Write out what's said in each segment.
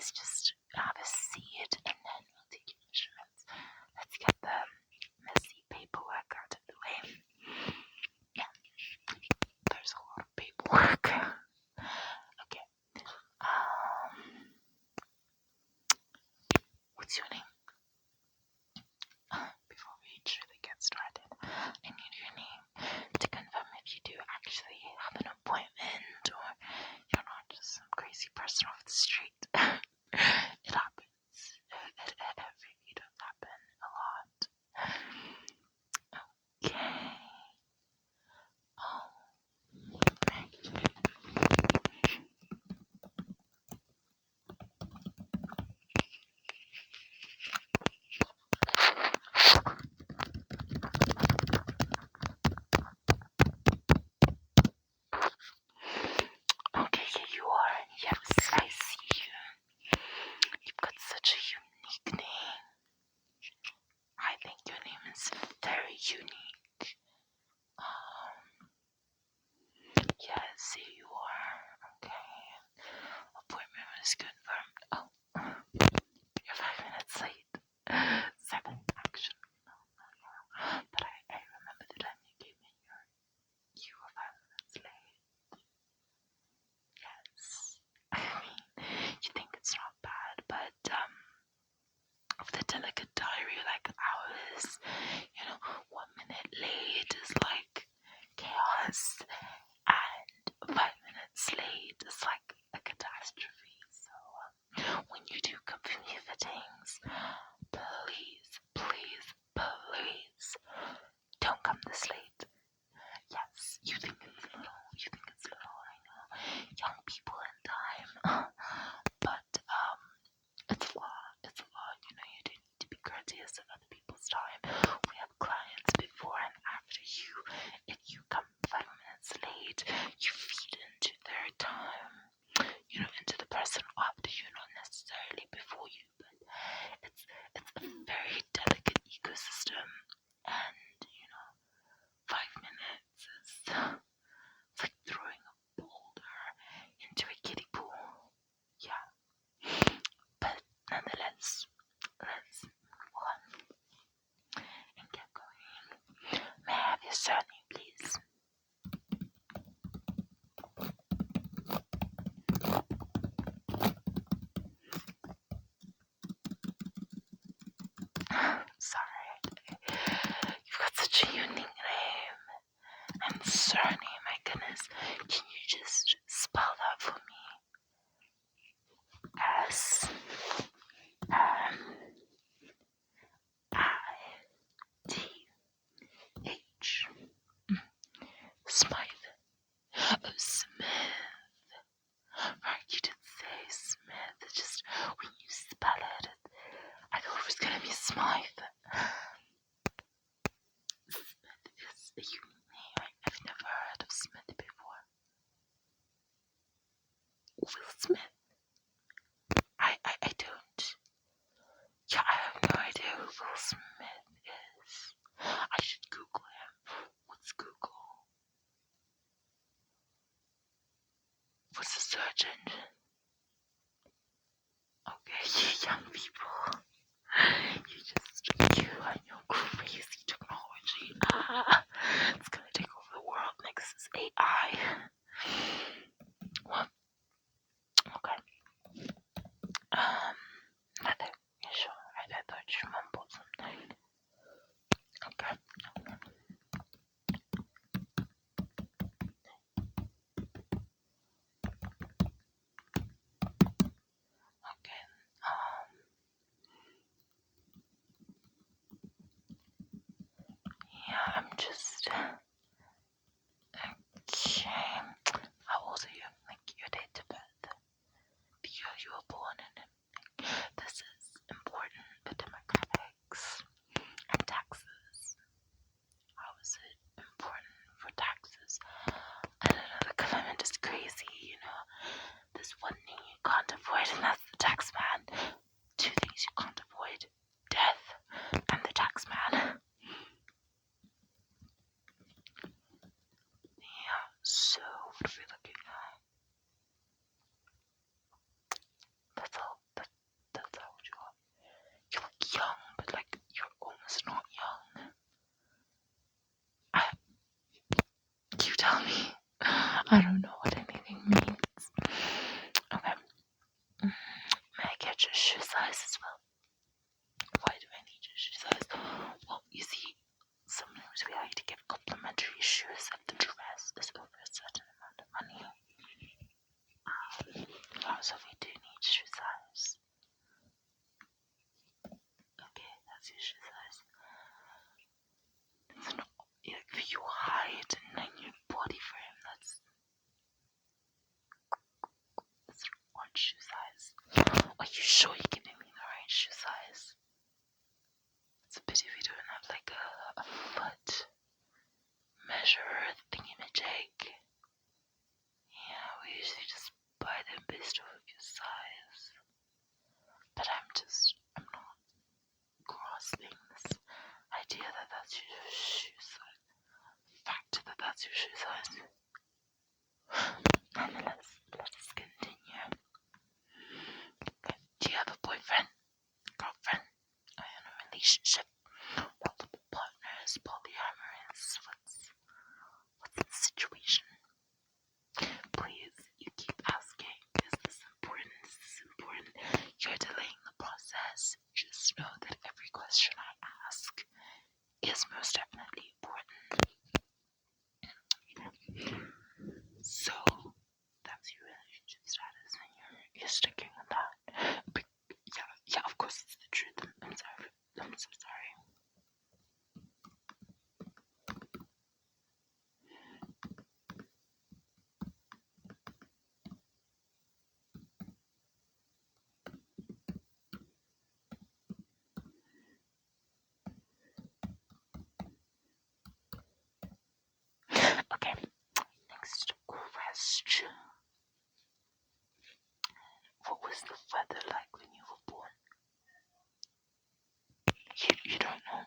Let's just have a seat and then we'll take your measurements. Let's get the messy paperwork out of the way. Yeah, there's a lot of paperwork. Okay. What's your name? Before we truly get started, I need your name to confirm if you do actually have an appointment or you're not just some crazy person off the street. It happens. It does happen a lot. Okay. Okay, here you are. Yes, I see you. You've got such a unique name. I think your name is very unique. Yes, here you are. Okay. Appointment is confirmed. Oh, you're 5 minutes late. 7, actually. No. But I remember the time you gave me you were 5 minutes late. Yes. I mean, you think it's not bad, but, of the delicate diary like ours, 1 minute late is like chaos, and 5 minutes late is like a catastrophe. So when you do come for me for things, please, please, please don't come this late. Yes, you think it's little, I know, young people in time, but it's a lot, you do need to be courteous of other people's time. We have clients before and after you. If you come 5 minutes late, you feed into their time, into the person after you, not necessarily before you, but it's a very delicate ecosystem, and 5 minutes is it's like throwing a boulder into a kiddie pool. Yeah. But nonetheless, let's move on and get going. May I have your surname, please? Sorry. You've got such a unique name and surname, my goodness. Can you just spell that for me? S M I T H. Smythe. Oh, Smith. Right, you did say Smith. It's just when you spell it, I thought it was gonna be Smythe. Smith is a unique name. I've never heard of Smith before. Will Smith? I don't. Yeah, I have no idea who Will Smith is. I should Google him. What's Google? What's the search engine? Okay, young people. You and your crazy technology. It's gonna take over the world. Next is AI. What? Okay. Nothing. You sure? I thought you mumbled something. Okay. Okay. Yeah, I'm just. Okay. How old are you? Like your date of birth? The year you were born in. This is important for demographics and taxes. How is it important for taxes? I don't know, the government is crazy, There's one thing you can't avoid, and that's the tax man. 2 things you can't avoid: death and the tax man. Yeah, so what are we looking at? That's May I get your shoe size as well? Why do I need your shoe size? Well, you see, sometimes we like to give complimentary shoes if the dress is over a certain amount of money. So we do need shoe size. Okay, that's your shoe size. It's not like for your height and then your body frame. That's one shoe size. Are you sure you're giving me the right shoe size? It's a pity we don't have like a foot measure thingy-majig. Yeah, we usually just buy them based off of your size. But I'm not grasping this idea that that's your shoe size. The fact that that's your shoe size. And let's continue. Okay. Do you have a boyfriend, girlfriend? Are you in a relationship? Multiple partners, polyamorous? What's the situation? Please, you keep asking. Is this important? Is this important? You're delaying the process. Just know that every question I ask is most definitely important. So, that's your relationship status, and you're sticking with that. But yeah, of course it's the truth. I'm sorry. I'm so sorry. Okay, next question. What was the weather like when you were born? You don't know?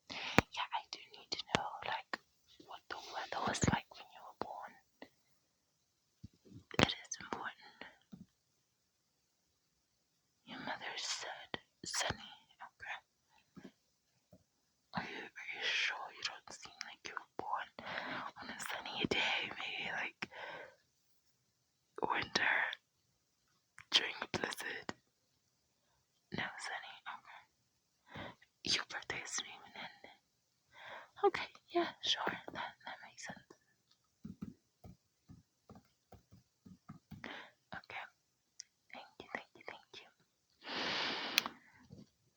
Yeah, I do need to know, like, what the weather was like when you were born. It is important. Your mother said sunny. Okay. Are you sure you don't seem like you were born on a sunny day? Maybe like winter during a blizzard. No sunny. Okay. Your birthday is even in. Okay. Yeah. Sure. That makes sense. Okay. Thank you.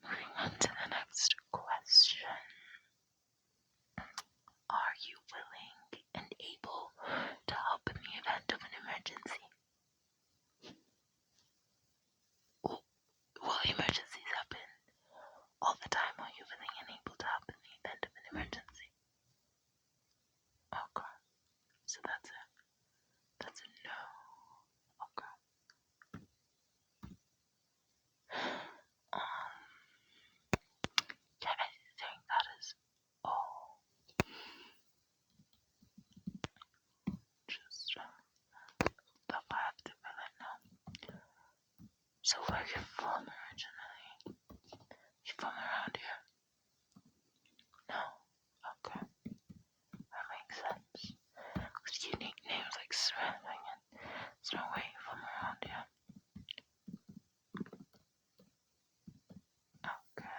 Moving on to the next question. Are you willing and able to help in the event of an emergency? Well, emergencies happen all the time. Are you willing and able to help in the event of an emergency? Okay. So that's a no. Okay. Yeah, I think that is all. Just stuff I have to fill in now. So where are you from originally? You from around here? No? Okay. That makes sense. With unique names like Smithing and there's no way you're from around here. Okay.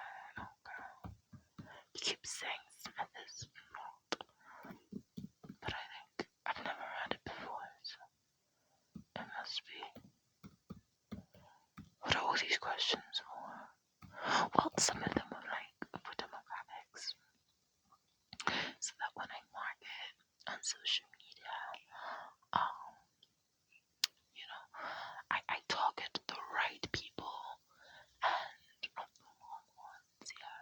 You keep saying Smith is not, but I think I've never heard it before, so it must be. What are all these questions for? Well, some of them are like for demographics, so that when I market on social media, I target the right people and not the wrong ones. Yeah.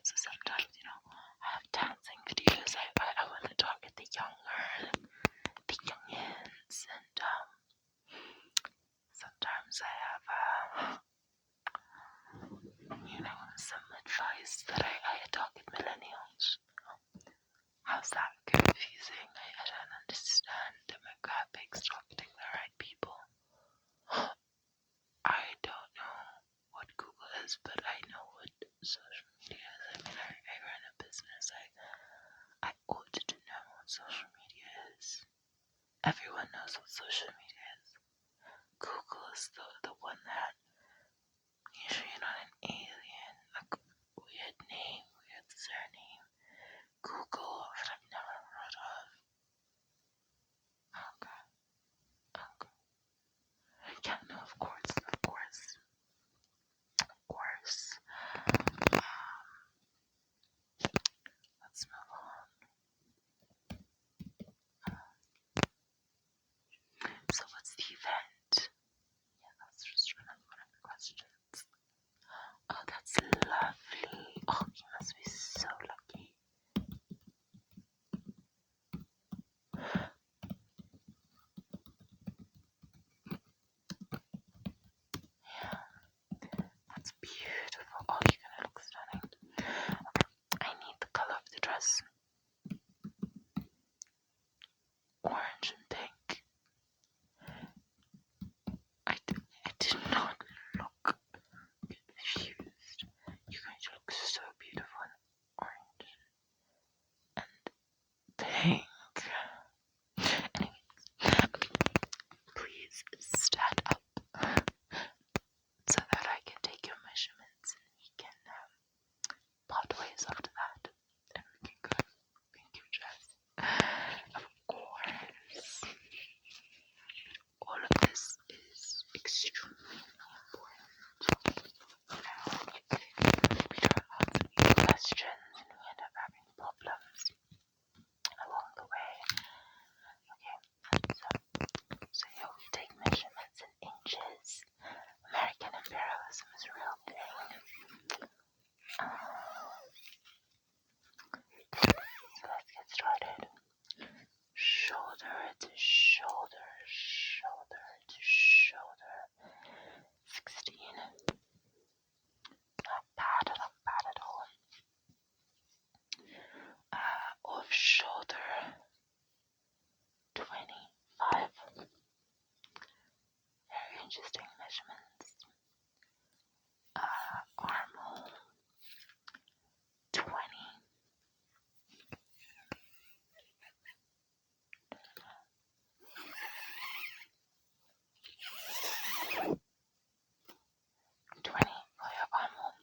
So sometimes, I have dancing videos. I want to target the youngins, and sometimes I have some advice that I target millennials. How's that confusing? I don't understand demographics targeting the right people. I don't know what Google is, but I know what social media is. I mean, I run a business. I ought to know what social media is. Everyone knows what social media is. Google is measurements. Arm hole, 20. For your arm hole.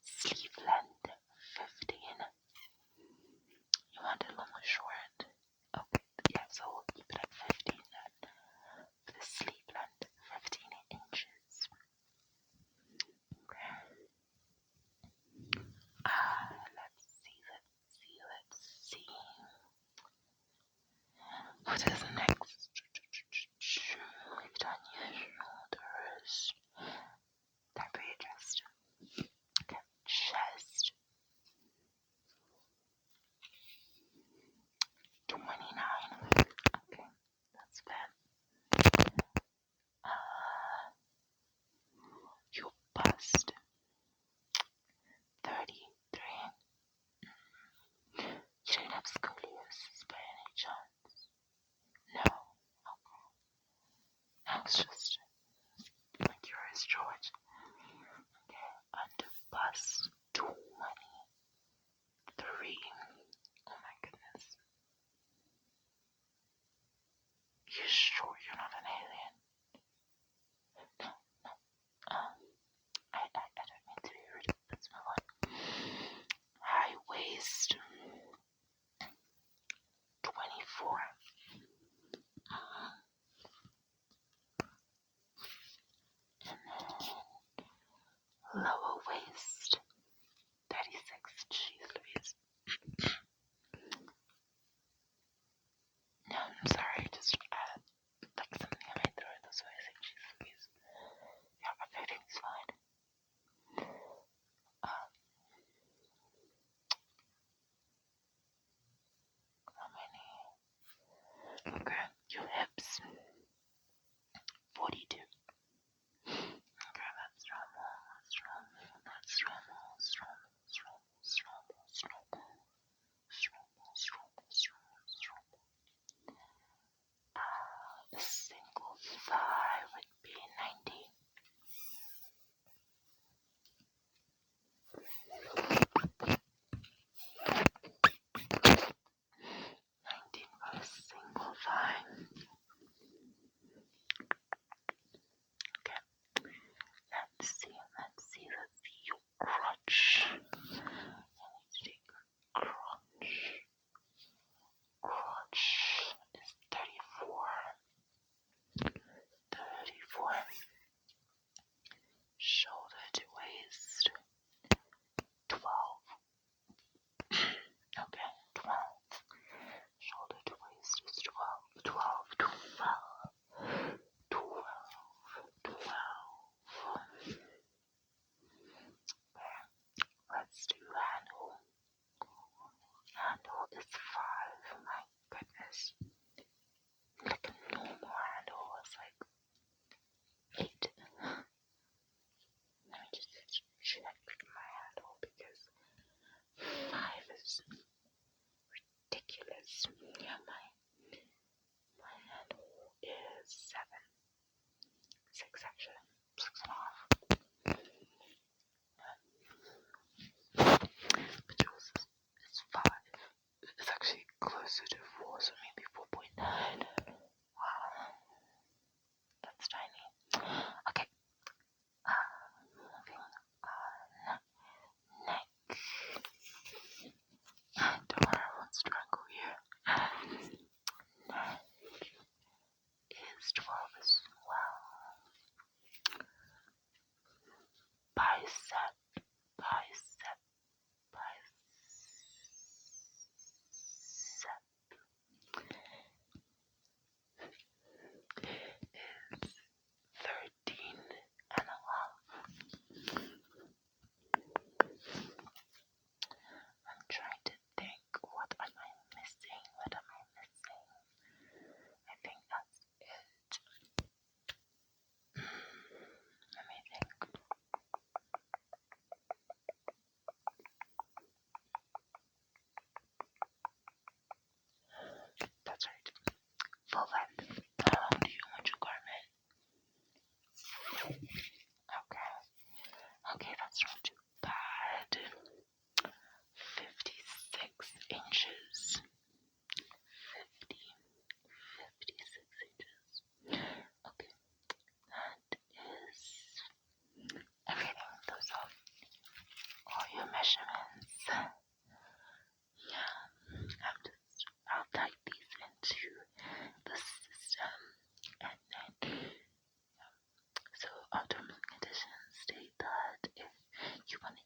Sleeve length, 15. You want it a little more short? Okay, yeah, so we'll keep it at 15 then. For the sleeve length, 15 inches. Okay. Let's see. What is next? We've done your shoulders. Time for your chest. Okay, chest. 29. Okay, that's bad. Your bust. 33. You don't have scoliosis by any chance? No. Okay. Now it's just like yours, George. Okay, under bust. 23. Oh my goodness. You sure you're not an alien? No. I don't mean to be rude. Let's move on. High waist. 24. And then lower waist. 36. Jeez Louise. No, I'm sorry. Just like something in my throat. That's why I say jeez Louise. Yeah, everything's fine. How many? Okay, your hips. 42. Okay, that's normal.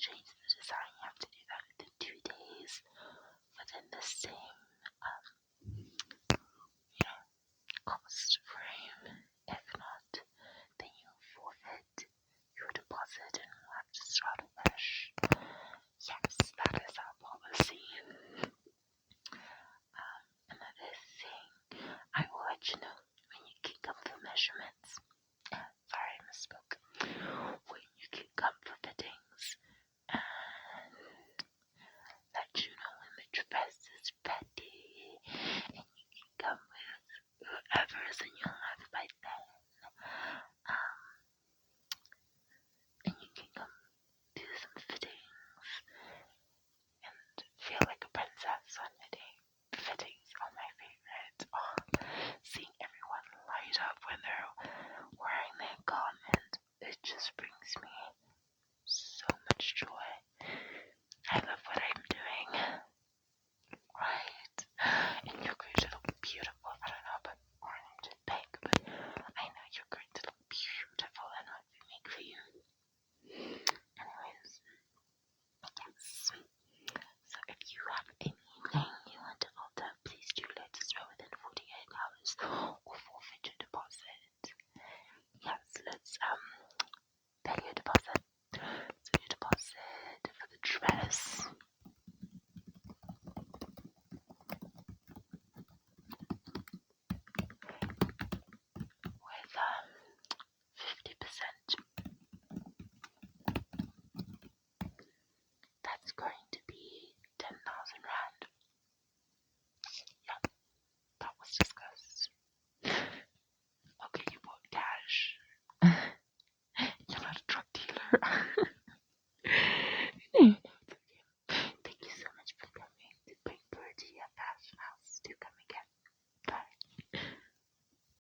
change the design, you have to do that within 2 days. Within the same